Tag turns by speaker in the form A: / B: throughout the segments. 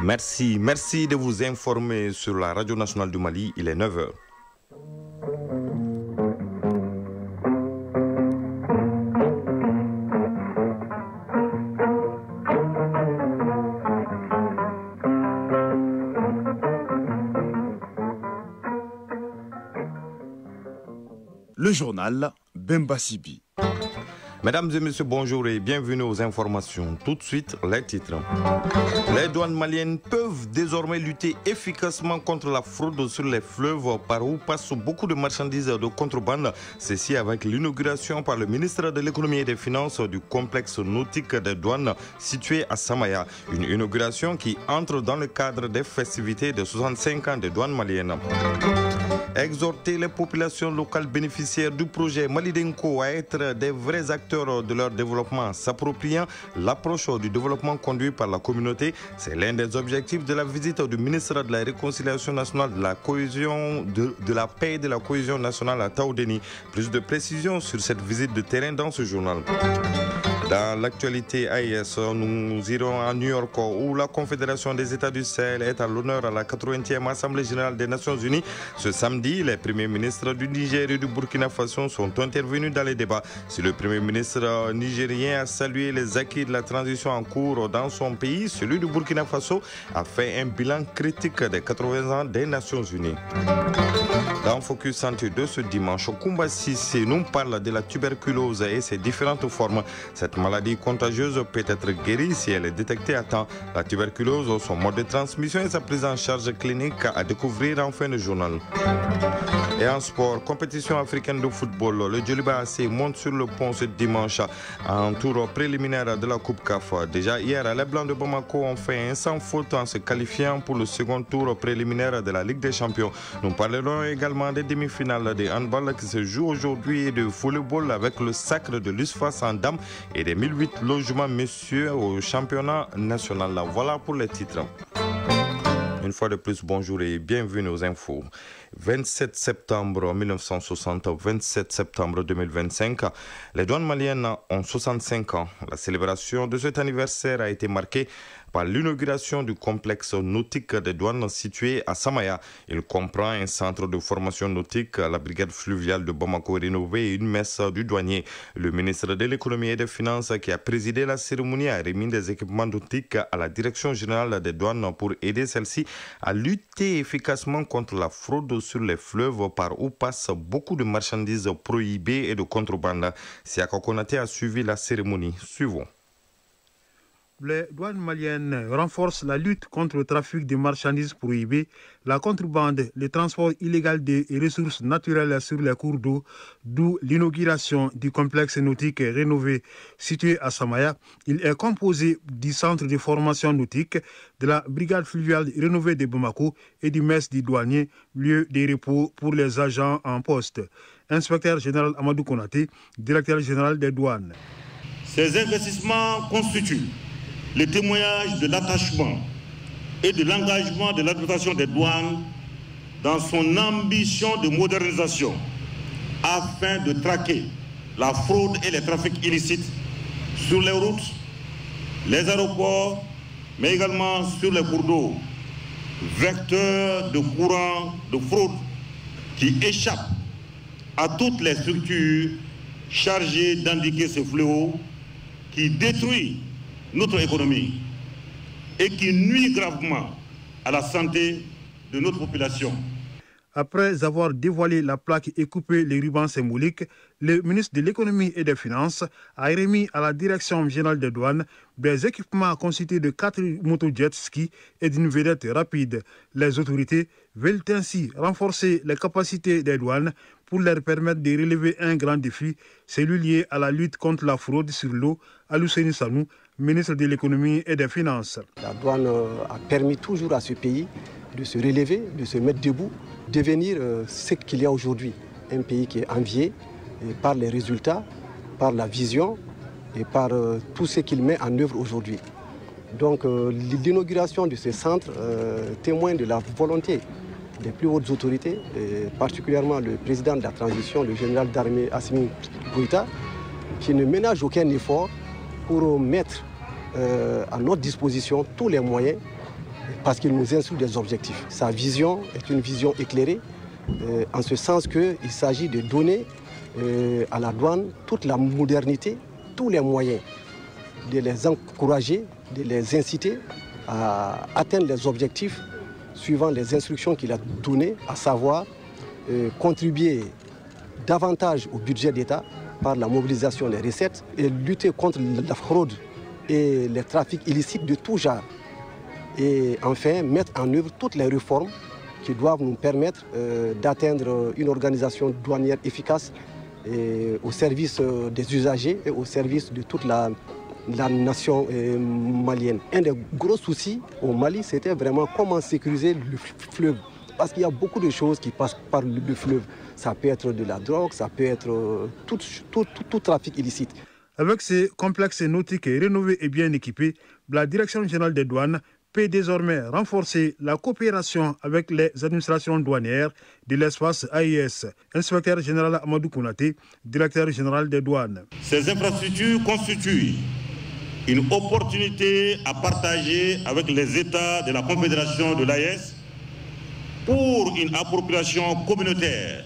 A: Merci de vous informer sur la Radio Nationale du Mali, il est 9h.
B: Le journal Bemba Sibi.
A: Mesdames et messieurs, bonjour et bienvenue aux informations. Tout de suite, les titres. Les douanes maliennes peuvent désormais lutter efficacement contre la fraude sur les fleuves par où passent beaucoup de marchandises de contrebande. Ceci avec l'inauguration par le ministre de l'Économie et des Finances du complexe nautique des douanes situé à Samaya. Une inauguration qui entre dans le cadre des festivités de 65 ans des douanes maliennes. Exhorter les populations locales bénéficiaires du projet Malidenko à être des vrais acteurs de leur développement, s'appropriant l'approche du développement conduit par la communauté. C'est l'un des objectifs de la visite du ministre de la Réconciliation nationale, de la cohésion, de la paix et de la cohésion nationale à Taoudeni. Plus de précisions sur cette visite de terrain dans ce journal. Dans l'actualité AIS, nous irons à New York où la Confédération des États du Sahel est à l'honneur à la 80e Assemblée générale des Nations Unies. Ce samedi, les premiers ministres du Niger et du Burkina Faso sont intervenus dans les débats. Si le premier ministre nigérien a salué les acquis de la transition en cours dans son pays, celui du Burkina Faso a fait un bilan critique des 80 ans des Nations Unies. Dans Focus Santé de ce dimanche, Koumba Sissé nous parle de la tuberculose et ses différentes formes. Cette maladie contagieuse peut être guérie si elle est détectée à temps. La tuberculose, son mode de transmission et sa prise en charge clinique à découvrir en fin de journal. Et en sport, compétition africaine de football, le Djoliba AC monte sur le pont ce dimanche en tour préliminaire de la Coupe CAF. Déjà hier, les Blancs de Bamako ont fait un sans faute en se qualifiant pour le second tour préliminaire de la Ligue des Champions. Nous parlerons également des demi-finales de handball qui se jouent aujourd'hui et de volleyball avec le sacre de l'USFAS en dames et des 1008 logements messieurs au championnat national. Voilà pour les titres. Une fois de plus, bonjour et bienvenue aux infos. 27 septembre 1960, 27 septembre 2025, les douanes maliennes ont 65 ans. La célébration de cet anniversaire a été marquée par l'inauguration du complexe nautique des douanes situé à Samaya. Il comprend un centre de formation nautique, la brigade fluviale de Bamako rénovée et une messe du douanier. Le ministre de l'Économie et des Finances qui a présidé la cérémonie a remis des équipements nautiques à la direction générale des douanes pour aider celle-ci à lutter efficacement contre la fraude sur les fleuves par où passent beaucoup de marchandises prohibées et de contrebande. Siaka Konaté a suivi la cérémonie. Suivons.
C: Les douanes maliennes renforcent la lutte contre le trafic de marchandises prohibées, la contrebande, le transport illégal des ressources naturelles sur les cours d'eau, d'où l'inauguration du complexe nautique rénové situé à Samaya. Il est composé du centre de formation nautique, de la brigade fluviale rénovée de Bamako et du mess du douanier, lieu de repos pour les agents en poste. Inspecteur général Amadou Konaté, directeur général des douanes.
D: Ces investissements constituent le témoignage de l'attachement et de l'engagement de l'administration des douanes dans son ambition de modernisation afin de traquer la fraude et les trafics illicites sur les routes, les aéroports, mais également sur les cours d'eau, vecteurs de courants de fraude qui échappent à toutes les structures chargées d'indiquer ce fléau qui détruit notre économie et qui nuit gravement à la santé de notre population.
C: Après avoir dévoilé la plaque et coupé les rubans symboliques, le ministre de l'Économie et des Finances a remis à la Direction générale des douanes des équipements constitués de 4 moto-jet ski et d'une vedette rapide. Les autorités veulent ainsi renforcer les capacités des douanes pour leur permettre de relever un grand défi, celui lié à la lutte contre la fraude sur l'eau. Aluseni Sanou, ministre de l'Économie et des Finances.
E: La douane a permis toujours à ce pays de se relever, de se mettre debout, devenir ce qu'il y a aujourd'hui. Un pays qui est envié par les résultats, par la vision et par tout ce qu'il met en œuvre aujourd'hui. Donc l'inauguration de ce centre témoigne de la volonté des plus hautes autorités, et particulièrement le président de la transition, le général d'armée Assimi Goïta, qui ne ménage aucun effort pour mettre à notre disposition tous les moyens parce qu'il nous insulte des objectifs. Sa vision est une vision éclairée, en ce sens qu'il s'agit de donner à la douane toute la modernité, tous les moyens, de les encourager, de les inciter à atteindre les objectifs suivant les instructions qu'il a données, à savoir contribuer davantage au budget d'État par la mobilisation des recettes et lutter contre la fraude et les trafics illicites de tout genre. Et enfin, mettre en œuvre toutes les réformes qui doivent nous permettre d'atteindre une organisation douanière efficace et au service des usagers et au service de toute la nation malienne. Un des gros soucis au Mali, c'était vraiment comment sécuriser le fleuve. Parce qu'il y a beaucoup de choses qui passent par le fleuve. Ça peut être de la drogue, ça peut être tout trafic illicite.
C: Avec ces complexes nautiques rénovés et bien équipés, la Direction générale des douanes peut désormais renforcer la coopération avec les administrations douanières de l'espace AIS. Inspecteur général Amadou Kounaté, directeur général des douanes.
D: Ces infrastructures constituent une opportunité à partager avec les États de la Confédération de l'AIS pour une appropriation communautaire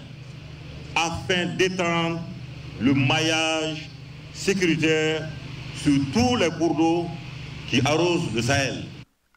D: afin d'étendre le maillage sécuritaire sur tous les cours d'eau qui arrosent le Sahel.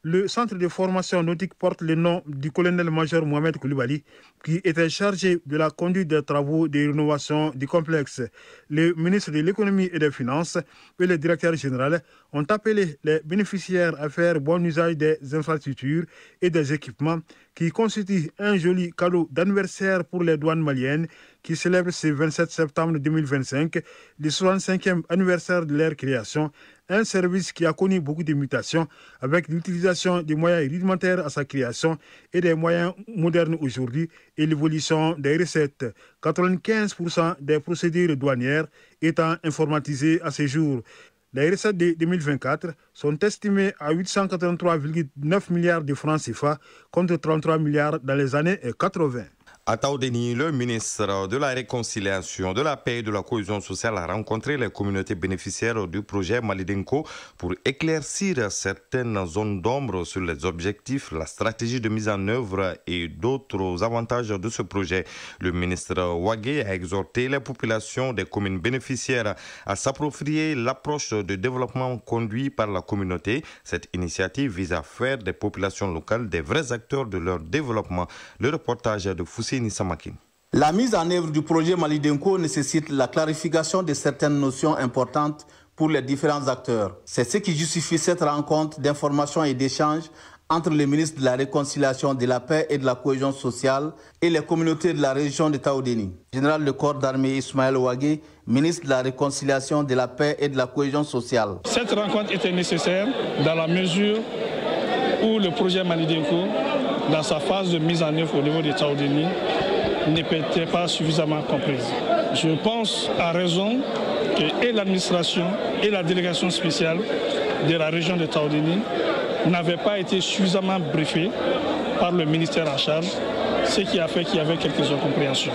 C: Le centre de formation nautique porte le nom du colonel-major Mohamed Koulibaly, qui était chargé de la conduite des travaux de rénovation du complexe. Le ministre de l'économie et des finances et le directeur général ont appelé les bénéficiaires à faire bon usage des infrastructures et des équipements qui constituent un joli cadeau d'anniversaire pour les douanes maliennes qui célèbrent ce 27 septembre 2025 le 65e anniversaire de leur création, un service qui a connu beaucoup de mutations avec l'utilisation des moyens rudimentaires à sa création et des moyens modernes aujourd'hui et l'évolution des recettes. 95% des procédures douanières étant informatisées à ce jour. Les recettes de 2024 sont estimées à 883,9 milliards de francs CFA contre 33 milliards dans les années 80.
A: À Taoudéni, le ministre de la Réconciliation, de la Paix et de la Cohésion sociale a rencontré les communautés bénéficiaires du projet Malidenko pour éclaircir certaines zones d'ombre sur les objectifs, la stratégie de mise en œuvre et d'autres avantages de ce projet. Le ministre Wagué a exhorté les populations des communes bénéficiaires à s'approprier l'approche de développement conduite par la communauté. Cette initiative vise à faire des populations locales des vrais acteurs de leur développement. Le reportage de Foussi.
F: La mise en œuvre du projet Malidenko nécessite la clarification de certaines notions importantes pour les différents acteurs. C'est ce qui justifie cette rencontre d'information et d'échange entre le ministre de la Réconciliation, de la Paix et de la Cohésion sociale et les communautés de la région de Taoudéni. Général de corps d'armée Ismaël Wagué, ministre de la Réconciliation, de la Paix et de la Cohésion sociale.
G: Cette rencontre était nécessaire dans la mesure où le projet Malidenko, dans sa phase de mise en œuvre au niveau de Taoudéni, n'était pas suffisamment comprise. Je pense à raison que et l'administration et la délégation spéciale de la région de Taoudéni n'avaient pas été suffisamment briefés par le ministère en charge, ce qui a fait qu'il y avait quelques incompréhensions.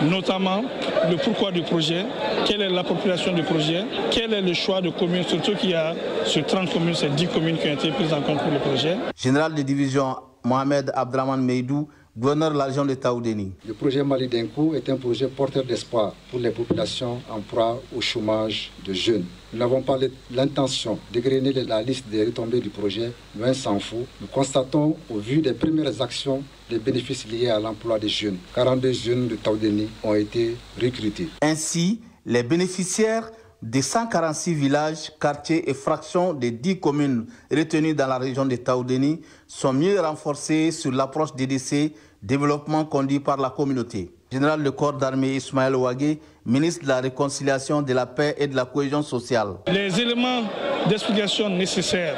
G: Notamment le pourquoi du projet, quelle est l'appropriation du projet, quel est le choix de communes, surtout qu'il y a sur 30 communes, c'est 10 communes qui ont été prises en compte pour le projet.
F: Général de division Mohamed Abdraman Meidou, gouverneur de la région de Taoudéni.
H: Le projet Malidenko est un projet porteur d'espoir pour les populations en proie au chômage de jeunes. Nous n'avons pas l'intention d'égrener la liste des retombées du projet, loin s'en faut. Nous constatons, au vu des premières actions, les bénéfices liés à l'emploi des jeunes. 42 jeunes de Taoudéni ont été recrutés.
F: Ainsi, les bénéficiaires des 146 villages, quartiers et fractions des 10 communes retenues dans la région de Taoudéni sont mieux renforcés sur l'approche DDC, développement conduit par la communauté. Général de corps d'armée Ismaël Wagué, ministre de la Réconciliation, de la Paix et de la Cohésion sociale.
G: Les éléments d'explication nécessaires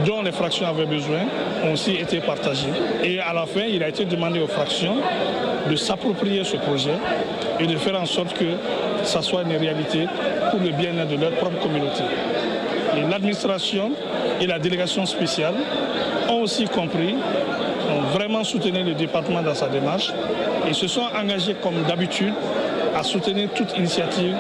G: dont les fractions avaient besoin ont aussi été partagés. Et à la fin, il a été demandé aux fractions de s'approprier ce projet et de faire en sorte que ça soit une réalité pour le bien-être de leur propre communauté. Et l'administration et la délégation spéciale ont aussi compris, ont vraiment soutenu le département dans sa démarche et se sont engagés comme d'habitude à soutenir toute initiative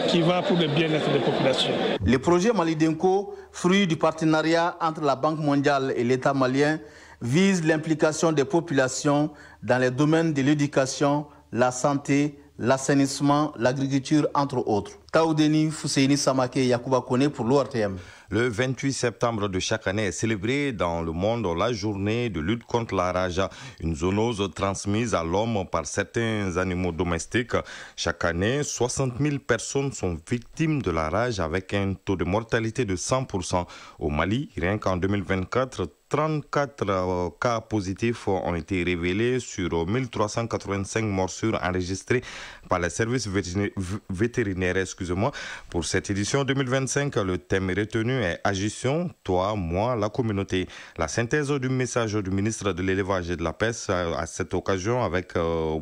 G: qui va pour le bien-être des populations.
F: Le projet Malidenko fruit du partenariat entre la Banque mondiale et l'État malien, vise l'implication des populations dans les domaines de l'éducation, la santé, l'assainissement, l'agriculture, entre autres. Taoudeni Fousseini Samake Yakuba Kone pour l'ORTM.
A: Le 28 septembre de chaque année est célébrée dans le monde la journée de lutte contre la rage, une zoonose transmise à l'homme par certains animaux domestiques. Chaque année, 60 000 personnes sont victimes de la rage avec un taux de mortalité de 100%. Au Mali, rien qu'en 2024, 34 cas positifs ont été révélés sur 1385 morsures enregistrées par les services vétérinaires. Pour cette édition 2025, le thème retenu est Agissons, toi, moi, la communauté. La synthèse du message du ministre de l'Élevage et de la Pêche à cette occasion avec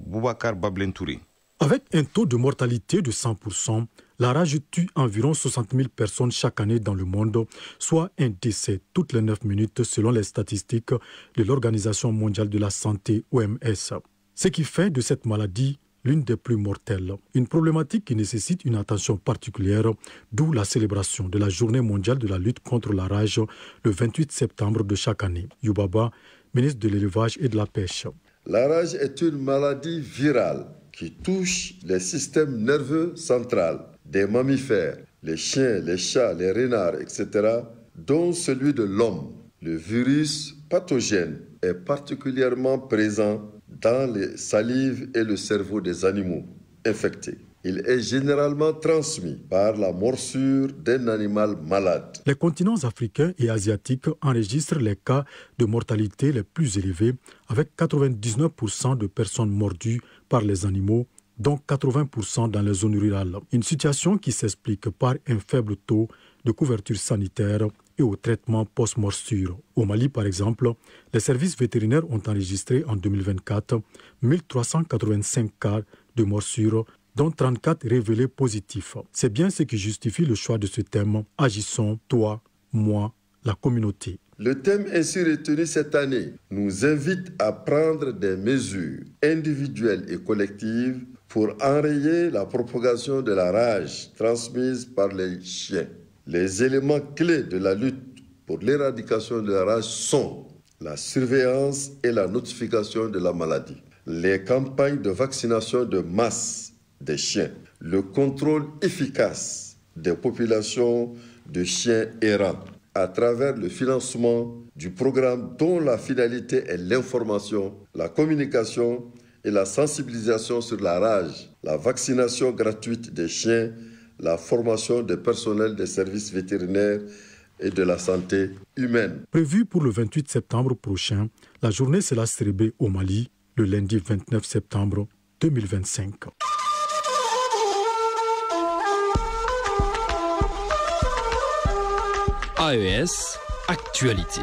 A: Boubacar Bablentouri.
I: Avec un taux de mortalité de 100%, la rage tue environ 60 000 personnes chaque année dans le monde, soit un décès toutes les 9 minutes selon les statistiques de l'Organisation mondiale de la santé, OMS. Ce qui fait de cette maladie l'une des plus mortelles. Une problématique qui nécessite une attention particulière, d'où la célébration de la Journée mondiale de la lutte contre la rage le 28 septembre de chaque année. Youbaba, ministre de l'Élevage et de la Pêche.
J: La rage est une maladie virale qui touche les systèmes nerveux centraux des mammifères, les chiens, les chats, les renards, etc., dont celui de l'homme. Le virus pathogène est particulièrement présent dans les salives et le cerveau des animaux infectés. Il est généralement transmis par la morsure d'un animal malade.
I: Les continents africains et asiatiques enregistrent les cas de mortalité les plus élevés, avec 99% de personnes mordues par les animaux, dont 80% dans les zones rurales. Une situation qui s'explique par un faible taux de couverture sanitaire et au traitement post-morsure. Au Mali, par exemple, les services vétérinaires ont enregistré en 2024 1385 cas de morsure, dont 34 révélés positifs. C'est bien ce qui justifie le choix de ce thème « Agissons, toi, moi, la communauté ».
J: Le thème ainsi retenu cette année nous invite à prendre des mesures individuelles et collectives pour enrayer la propagation de la rage transmise par les chiens. Les éléments clés de la lutte pour l'éradication de la rage sont la surveillance et la notification de la maladie, les campagnes de vaccination de masse des chiens, le contrôle efficace des populations de chiens errants à travers le financement du programme dont la finalité est l'information, la communication et la sensibilisation sur la rage, la vaccination gratuite des chiens, la formation des personnels des services vétérinaires et de la santé humaine.
I: Prévu pour le 28 septembre prochain, la journée sera célébrée au Mali le lundi 29 septembre 2025.
K: AES, actualité.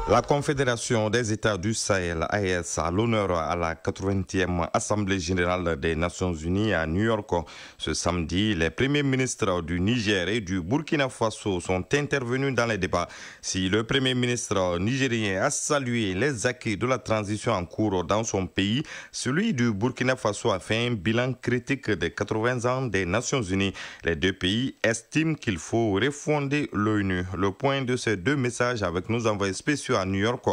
A: La Confédération des États du Sahel, AES, a l'honneur à la 80e Assemblée générale des Nations Unies à New York. Ce samedi, les premiers ministres du Niger et du Burkina Faso sont intervenus dans les débats. Si le premier ministre nigérien a salué les acquis de la transition en cours dans son pays, celui du Burkina Faso a fait un bilan critique des 80 ans des Nations Unies. Les deux pays estiment qu'il faut refonder l'ONU. Le point de ces deux messages avec nos envoyés spéciaux à New York,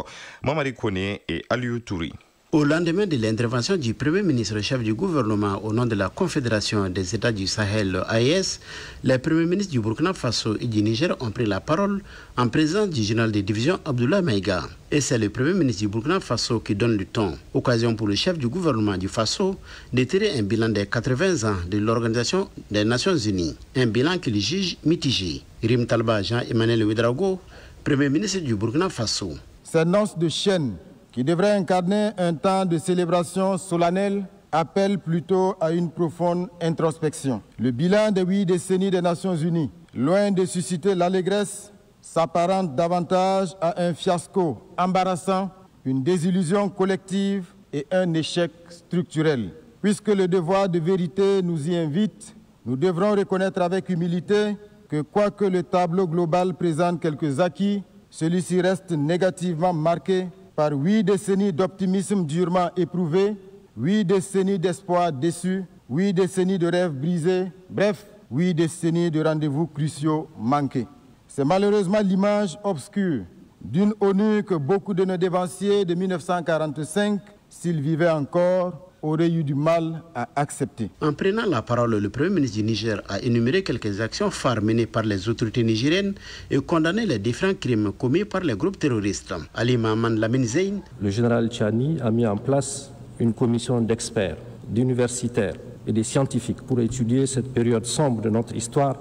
A: Mamadi Kone et Aliou Touri.
L: Au lendemain de l'intervention du Premier ministre chef du gouvernement au nom de la Confédération des États du Sahel, AES, les premiers ministres du Burkina Faso et du Niger ont pris la parole en présence du général de division Abdoulaye Maïga. Et c'est le Premier ministre du Burkina Faso qui donne le ton. Occasion pour le chef du gouvernement du Faso de tirer un bilan des 80 ans de l'Organisation des Nations Unies. Un bilan qu'il juge mitigé. Rim Talba Jean-Emmanuel Ouedraogo, Premier ministre du Burkina Faso.
M: Cette noce de chaîne qui devrait incarner un temps de célébration solennelle appelle plutôt à une profonde introspection. Le bilan des 8 décennies des Nations Unies, loin de susciter l'allégresse, s'apparente davantage à un fiasco embarrassant, une désillusion collective et un échec structurel. Puisque le devoir de vérité nous y invite, nous devrons reconnaître avec humilité que quoique le tableau global présente quelques acquis, celui-ci reste négativement marqué par 8 décennies d'optimisme durement éprouvé, 8 décennies d'espoir déçus 8 décennies de rêves brisés, bref, 8 décennies de rendez-vous cruciaux manqués. C'est malheureusement l'image obscure d'une ONU que beaucoup de nos dévanciers de 1945, s'ils vivaient encore, auraient eu du mal à accepter.
L: En prenant la parole, le Premier ministre du Niger a énuméré quelques actions phares menées par les autorités nigériennes et condamné les différents crimes commis par les groupes terroristes. Ali Mahaman Lamine Zeyn.
N: Le général Tchani a mis en place une commission d'experts, d'universitaires et de scientifiques pour étudier cette période sombre de notre histoire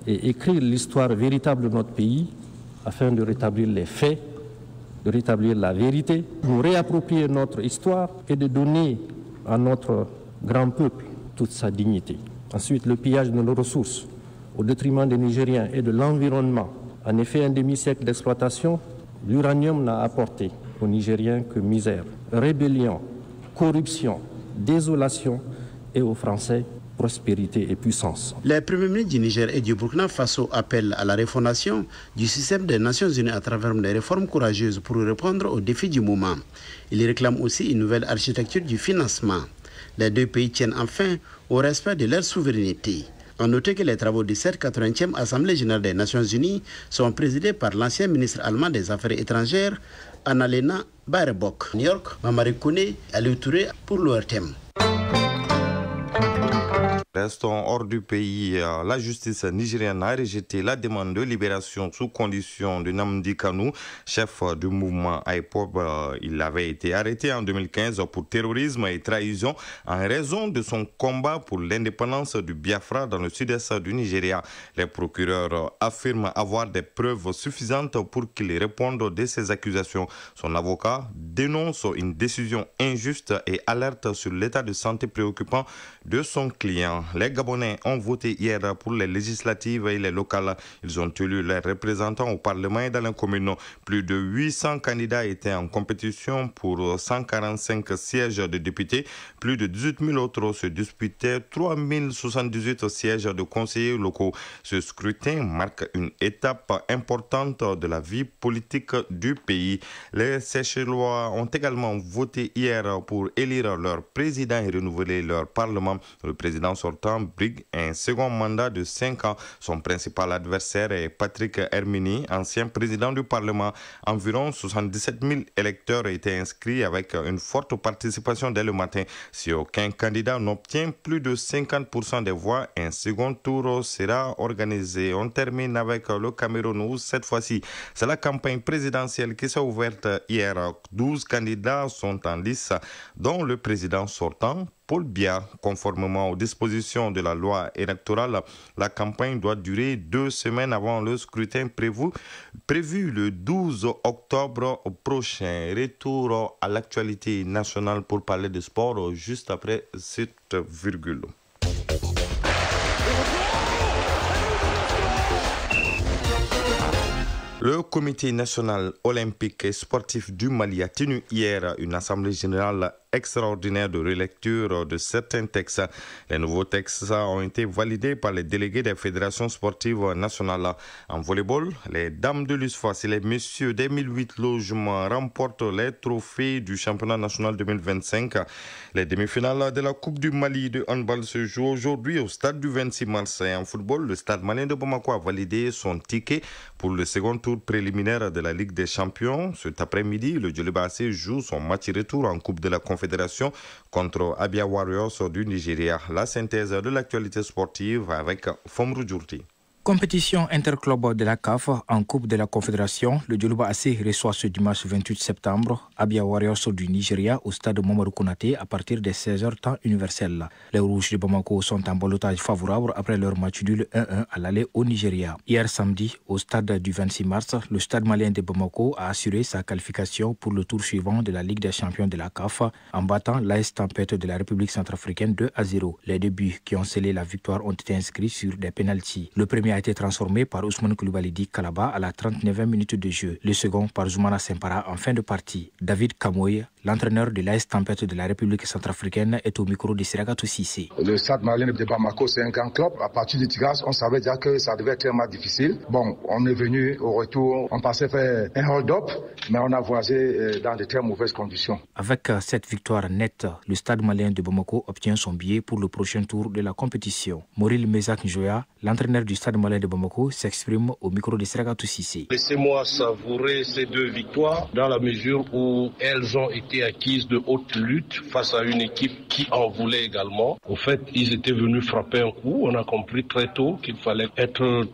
N: et écrire l'histoire véritable de notre pays afin de rétablir les faits, de rétablir la vérité, nous réapproprier notre histoire et de donner à notre grand peuple toute sa dignité. Ensuite, le pillage de nos ressources au détriment des Nigériens et de l'environnement. En effet, un demi-siècle d'exploitation, l'uranium n'a apporté aux Nigériens que misère, rébellion, corruption, désolation et aux Français prospérité et puissance.
L: Les premiers ministres du Niger et du Burkina Faso appellent à la refondation du système des Nations Unies à travers des réformes courageuses pour répondre aux défis du moment. Ils réclament aussi une nouvelle architecture du financement. Les deux pays tiennent enfin au respect de leur souveraineté. On note que les travaux de cette 80e Assemblée générale des Nations Unies sont présidés par l'ancien ministre allemand des Affaires étrangères, Annalena Baerbock. New York, Mamari Kone, Aliou Touré pour l'ORTM.
A: Restons hors du pays. La justice nigérienne a rejeté la demande de libération sous condition de Nnamdi Kanu, chef du mouvement IPOB. Il avait été arrêté en 2015 pour terrorisme et trahison en raison de son combat pour l'indépendance du Biafra dans le sud-est du Nigeria. Les procureurs affirment avoir des preuves suffisantes pour qu'il réponde de ces accusations. Son avocat dénonce une décision injuste et alerte sur l'état de santé préoccupant de son client. Les Gabonais ont voté hier pour les législatives et les locales. Ils ont élu leurs représentants au Parlement et dans les communes. Plus de 800 candidats étaient en compétition pour 145 sièges de députés. Plus de 18 000 autres se disputaient 3 078 sièges de conseillers locaux. Ce scrutin marque une étape importante de la vie politique du pays. Les Seychellois ont également voté hier pour élire leur président et renouveler leur parlement. Le président sortant brigue un second mandat de 5 ans. Son principal adversaire est Patrick Hermini, ancien président du Parlement. Environ 77 000 électeurs étaient inscrits avec une forte participation dès le matin. Si aucun candidat n'obtient plus de 50% des voix, un second tour sera organisé. On termine avec le Cameroun où cette fois-ci, c'est la campagne présidentielle qui s'est ouverte hier. 12 candidats sont en lice, dont le président sortant, Paul Biya. Conformément aux dispositions de la loi électorale, la campagne doit durer 2 semaines avant le scrutin prévu le 12 octobre prochain. Retour à l'actualité nationale pour parler de sport juste après cette virgule. Le comité national olympique et sportif du Mali a tenu hier une assemblée générale extraordinaire de relecture de certains textes. Les nouveaux textes ont été validés par les délégués des fédérations sportives nationales. En volleyball, les dames de l'USFAS et les messieurs des 1008 logements remportent les trophées du championnat national 2025. Les demi-finales de la Coupe du Mali de handball se jouent aujourd'hui au stade du 26 mars. Et en football, le stade malien de Bamako a validé son ticket pour le second tour préliminaire de la Ligue des Champions. Cet après-midi, le Djoliba AC joue son match retour en Coupe de la Confédération contre Abia Warriors du Nigeria. La synthèse de l'actualité sportive avec Fomrou Djourti.
O: Compétition interclub de la CAF en Coupe de la Confédération, le Djoliba AC reçoit ce dimanche 28 septembre Abia Warriors du Nigeria au stade Mamadou Konaté à partir de 16h temps universel. Les Rouges de Bamako sont en ballottage favorable après leur match nul 1-1 à l'aller au Nigeria. Hier samedi, au stade du 26 mars, le stade malien de Bamako a assuré sa qualification pour le tour suivant de la Ligue des champions de la CAF en battant l'AS Tempête de la République centrafricaine 2-0. Les deux buts qui ont scellé la victoire ont été inscrits sur des pénaltys. Le premier a été transformé par Ousmane Koulibaly Kalaba à la 39e minute de jeu. Le second par Zoumana Sempara en fin de partie. David Kamoy, l'entraîneur de l'AS Tempête de la République centrafricaine, est au micro de Siragatou Sissé.
P: Le Stade malien de Bamako, c'est un grand club. À partir du Tigras, on savait déjà que ça devait être tellement difficile. Bon, on est venu au retour, on pensait faire un hold-up, mais on a voyagé dans de très mauvaises conditions.
O: Avec cette victoire nette, le Stade malien de Bamako obtient son billet pour le prochain tour de la compétition. Moril Mezak Njoya, l'entraîneur du Stade malien de Bamako, s'exprime au micro de Siragatou Sissé.
Q: Laissez-moi savourer ces deux victoires dans la mesure où elles ont été acquises de haute lutte face à une équipe qui en voulait également. Au fait, ils étaient venus frapper un coup. On a compris très tôt qu'il fallait être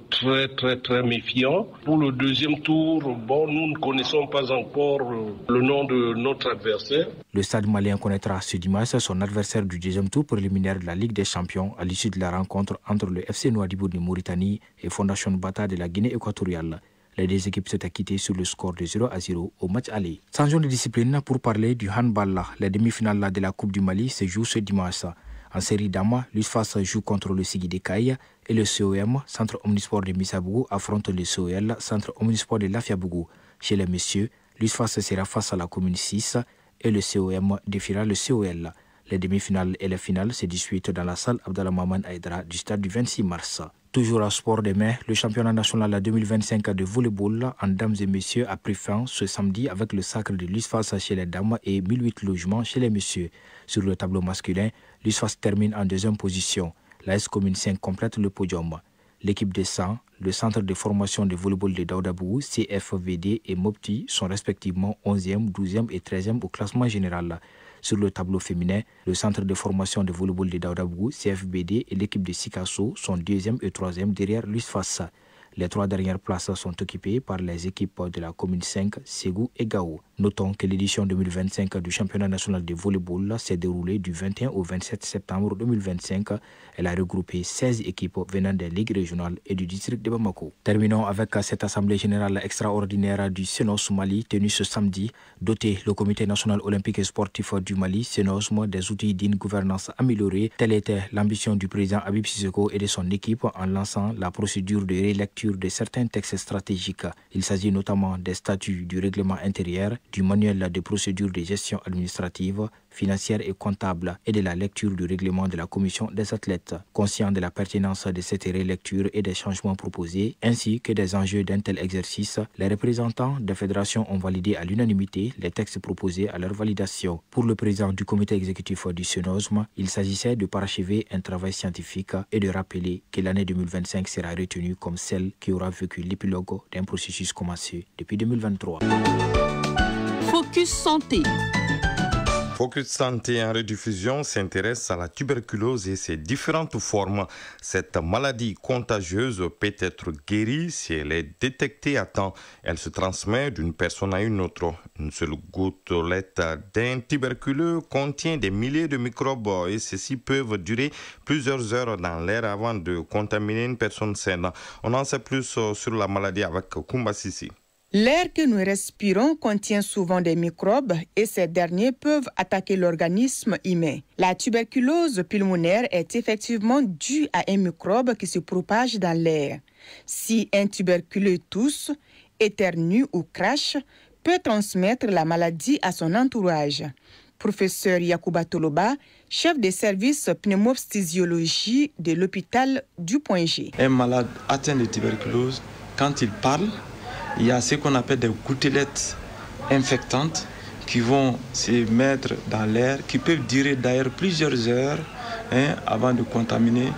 Q: très méfiant. Pour le deuxième tour, bon, nous ne connaissons pas encore le nom de notre adversaire.
O: Le Stade malien connaîtra ce dimanche son adversaire du deuxième tour préliminaire de la Ligue des Champions à l'issue de la rencontre entre le FC Nouadhibou de Mauritanie et Fondation Bata de la Guinée équatoriale. Les deux équipes s'étaient quittées sur le score de 0-0 au match aller. Changeons de discipline pour parler du handball. Les demi-finales de la Coupe du Mali se jouent ce dimanche. En série d'Ama, l'USFAS joue contre le Sigidi Kaï et le COM, Centre Omnisport de Missabougou, affronte le COL, Centre Omnisport de Lafiabougou. Chez les messieurs, l'USFAS sera face à la commune 6 et le COM défiera le COL. Les demi-finales et les finales se disputent dans la salle Abdallah Maman Aïdra du stade du 26 mars. Toujours à sport de mai, le championnat national 2025 de volleyball en dames et messieurs a pris fin ce samedi avec le sacre de l'USFAS chez les dames et 1008 logements chez les messieurs. Sur le tableau masculin, l'USFAS termine en deuxième position. L'AS Commune 5 complète le podium. L'équipe des 100, le centre de formation de volleyball de Daoudabougou, CFVD et Mopti sont respectivement 11e, 12e et 13e au classement général. Sur le tableau féminin, le centre de formation de volleyball de Daoudabougou, CFBD et l'équipe de Sikasso sont 2e et 3e derrière l'USFAS. Les trois dernières places sont occupées par les équipes de la commune 5, Ségou et Gao. Notons que l'édition 2025 du championnat national de volleyball s'est déroulée du 21 au 27 septembre 2025. Elle a regroupé 16 équipes venant des ligues régionales et du district de Bamako. Terminons avec cette assemblée générale extraordinaire du Sénos Mali tenue ce samedi. Doté le comité national olympique et sportif du Mali, Sénosm, des outils d'une gouvernance améliorée. Telle était l'ambition du président Habib Sissoko et de son équipe en lançant la procédure de relecture de certains textes stratégiques. Il s'agit notamment des statuts du règlement intérieur, du manuel de procédure de gestion administrative, financière et comptable et de la lecture du règlement de la commission des athlètes. Conscient de la pertinence de cette relecture et des changements proposés, ainsi que des enjeux d'un tel exercice, les représentants des fédérations ont validé à l'unanimité les textes proposés à leur validation. Pour le président du comité exécutif du Sénosm, il s'agissait de parachever un travail scientifique et de rappeler que l'année 2025 sera retenue comme celle qui aura vécu l'épilogue d'un processus commencé depuis 2023.
R: Focus Santé.
A: Focus Santé en rediffusion s'intéresse à la tuberculose et ses différentes formes. Cette maladie contagieuse peut être guérie si elle est détectée à temps. Elle se transmet d'une personne à une autre. Une seule gouttelette d'un tuberculeux contient des milliers de microbes et ceux-ci peuvent durer plusieurs heures dans l'air avant de contaminer une personne saine. On en sait plus sur la maladie avec Koumba Sissi.
S: L'air que nous respirons contient souvent des microbes et ces derniers peuvent attaquer l'organisme humain. La tuberculose pulmonaire est effectivement due à un microbe qui se propage dans l'air. Si un tuberculeux tousse, éternue ou crache, peut transmettre la maladie à son entourage. Professeur Yacouba Toloba, chef des services pneumophthysiologie de l'hôpital du Point G.
T: Un malade atteint de tuberculose, quand il parle, il y a ce qu'on appelle des gouttelettes infectantes qui vont se mettre dans l'air, qui peuvent durer d'ailleurs plusieurs heures avant de contaminer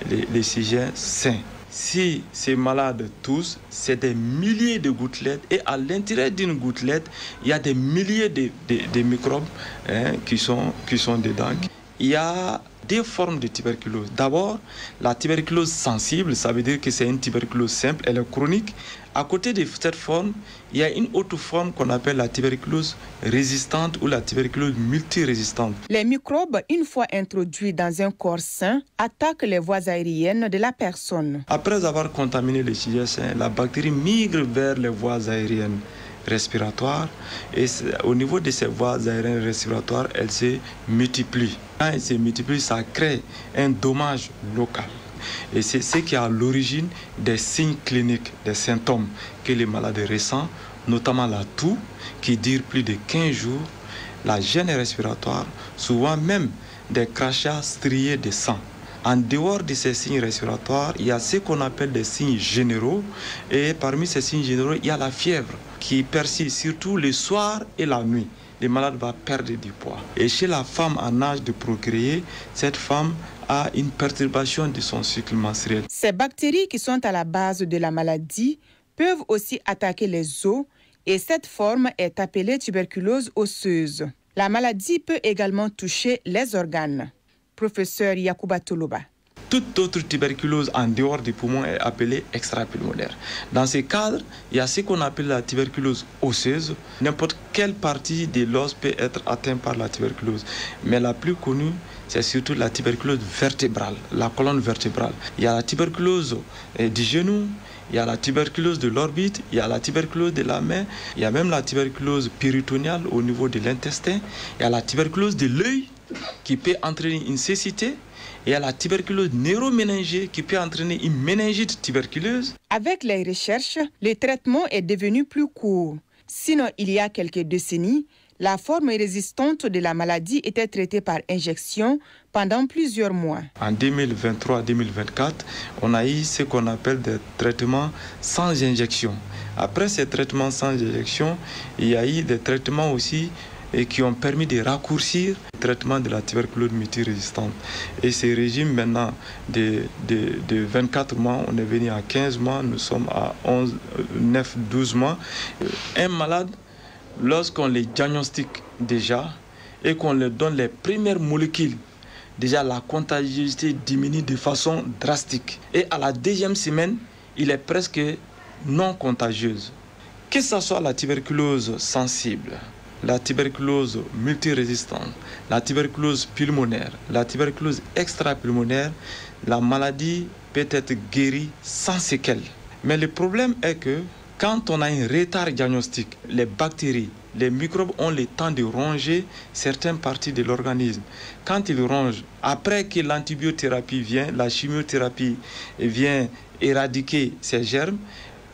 T: les sujets sains. Si ces malades toussent, c'est des milliers de gouttelettes et à l'intérieur d'une gouttelette, il y a des milliers de microbes qui sont dedans. Il y a deux formes de tuberculose. D'abord, la tuberculose sensible, ça veut dire que c'est une tuberculose simple, elle est chronique. À côté de cette forme, il y a une autre forme qu'on appelle la tuberculose résistante ou la tuberculose multirésistante.
S: Les microbes, une fois introduits dans un corps sain, attaquent les voies aériennes de la personne.
T: Après avoir contaminé les sujets sains, la bactérie migre vers les voies aériennes respiratoires et au niveau de ces voies aériennes respiratoires, elles se multiplient. Quand elles se multiplient, ça crée un dommage local. Et c'est ce qui est à l'origine des signes cliniques, des symptômes que les malades ressentent, notamment la toux qui dure plus de 15 jours, la gêne respiratoire, souvent même des crachats striés de sang. En dehors de ces signes respiratoires, il y a ce qu'on appelle des signes généraux. Et parmi ces signes généraux, il y a la fièvre qui persiste surtout le soir et la nuit. Le malade va perdre du poids. Et chez la femme en âge de procréer, cette femme a une perturbation de son cycle menstruel.
S: Ces bactéries qui sont à la base de la maladie peuvent aussi attaquer les os et cette forme est appelée tuberculose osseuse. La maladie peut également toucher les organes. Professeur Yacouba Toloba.
T: Toute autre tuberculose en dehors des poumons est appelée extrapulmonaire. Dans ce cadre, il y a ce qu'on appelle la tuberculose osseuse. N'importe quelle partie de l'os peut être atteinte par la tuberculose. Mais la plus connue, c'est surtout la tuberculose vertébrale, la colonne vertébrale. Il y a la tuberculose du genou, il y a la tuberculose de l'orbite, il y a la tuberculose de la main, il y a même la tuberculose péritonéale au niveau de l'intestin, il y a la tuberculose de l'œil qui peut entraîner une cécité. Et à la tuberculose neuroméningée qui peut entraîner une méningite tuberculeuse.
S: Avec les recherches, le traitement est devenu plus court. Sinon, il y a quelques décennies, la forme résistante de la maladie était traitée par injection pendant plusieurs mois.
T: En 2023-2024, on a eu ce qu'on appelle des traitements sans injection. Après ces traitements sans injection, il y a eu des traitements aussi et qui ont permis de raccourcir le traitement de la tuberculose multirésistante. Et ces régimes maintenant de 24 mois, on est venu à 15 mois, nous sommes à 11, 9, 12 mois. Un malade, lorsqu'on les diagnostique déjà et qu'on leur donne les premières molécules, déjà la contagiosité diminue de façon drastique. Et à la deuxième semaine, il est presque non contagieuse. Que ce soit la tuberculose sensible, la tuberculose multirésistante, la tuberculose pulmonaire, la tuberculose extrapulmonaire, la maladie peut être guérie sans séquelles. Mais le problème est que quand on a un retard diagnostique, les bactéries, les microbes ont le temps de ronger certaines parties de l'organisme. Quand ils rongent, après que l'antibiothérapie vient, la chimiothérapie vient éradiquer ces germes,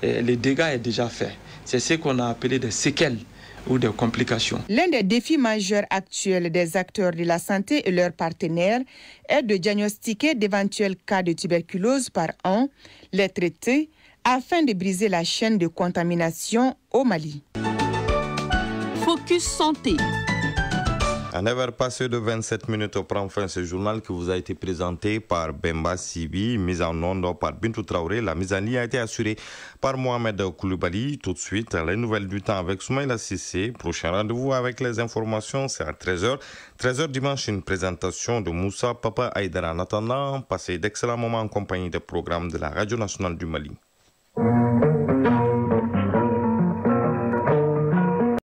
T: le dégât est déjà fait. C'est ce qu'on a appelé des séquelles ou des complications.
S: L'un des défis majeurs actuels des acteurs de la santé et leurs partenaires est de diagnostiquer d'éventuels cas de tuberculose par an, les traiter, afin de briser la chaîne de contamination au Mali.
R: Focus Santé.
A: À 9h passé de 27 minutes, on prend fin ce journal qui vous a été présenté par Bemba Sibi, mise en onde par Bintou Traoré. La mise en ligne a été assurée par Mohamed Koulibaly. Tout de suite, les nouvelles du temps avec Soumaïla Sissé. Prochain rendez-vous avec les informations, c'est à 13h. 13h dimanche, une présentation de Moussa Papa Aïdara. En attendant, passez d'excellents moments en compagnie des programmes de la Radio Nationale du Mali.